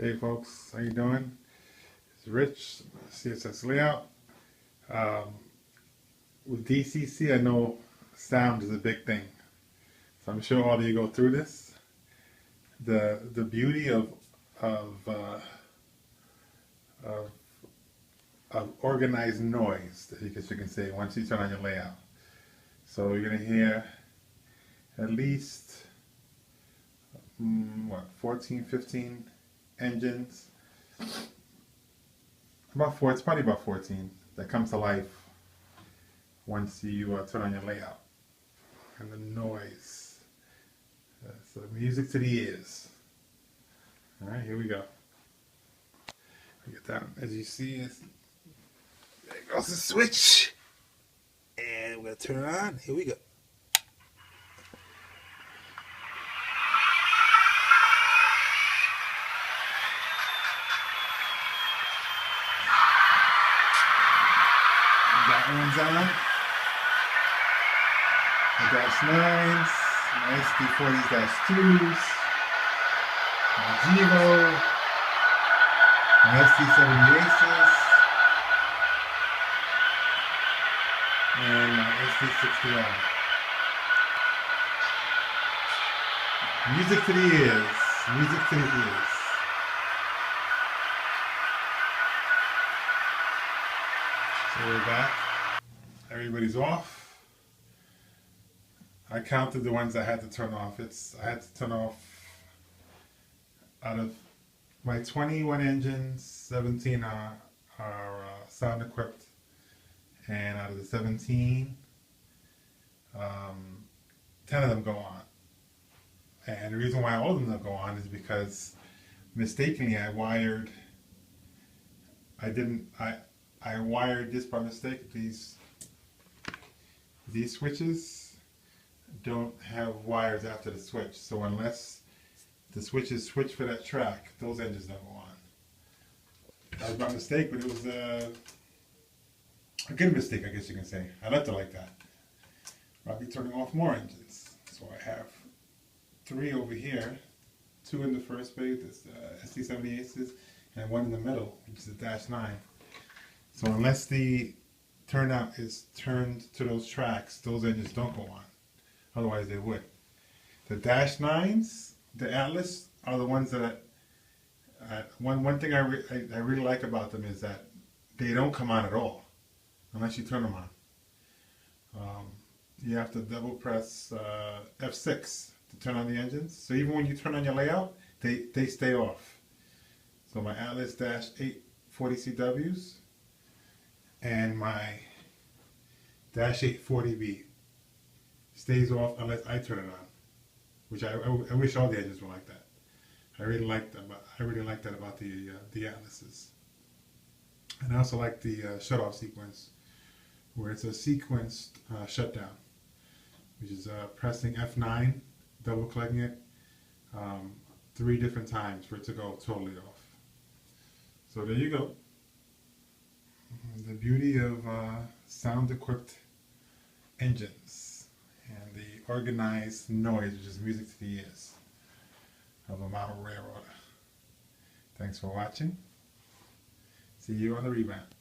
Hey folks, how you doing? It's Rich, CSX layout. With DCC, I know sound is a big thing, so I'm sure all of you go through this. The beauty of uh, of, of organized noise, I guess you can say, once you turn on your layout. So you're gonna hear at least 14, 15 engines. It's probably about 14 that comes to life once you turn on your layout. And the noise. So music to the ears. Alright, here we go. Get that. As you see, there goes the switch. And we're going to turn it on. Here we go. That one's on. The -9s, my SD40s-2s, my Giro, my SD78s, and my SD60R. Music to the ears. Music to the ears. So we're back. Everybody's off. I counted the ones I had to turn off. I had to turn off, out of my 21 engines, 17 are sound equipped, and out of the 17, 10 of them go on. And the reason why all of them don't go on is because mistakenly I wired this by mistake. These switches don't have wires after the switch, so unless the switch is switched for that track, those engines don't go on. That was by mistake, but it was a good mistake, I guess you can say. I left it like that. I'll be turning off more engines. So I have 3 over here, 2 in the first phase, that's SD78s, and 1 in the middle, which is a -9. So unless the turnout is turned to those tracks, those engines don't go on. Otherwise they would. The -9s, the Atlas, are the ones that one thing I really like about them is that they don't come on at all unless you turn them on. You have to double press F6 to turn on the engines. So even when you turn on your layout, they stay off. So my Atlas -840CWs and my -840B stays off unless I turn it on, which I wish all the engines were like that. I really like that about the Atlases. And I also like the shut-off sequence, where it's a sequenced shutdown, which is pressing F9, double-clicking it 3 different times for it to go totally off. So there you go. The beauty of sound-equipped engines and the organized noise, which is music to the ears, of a model railroader. Thanks for watching. See you on the rebound.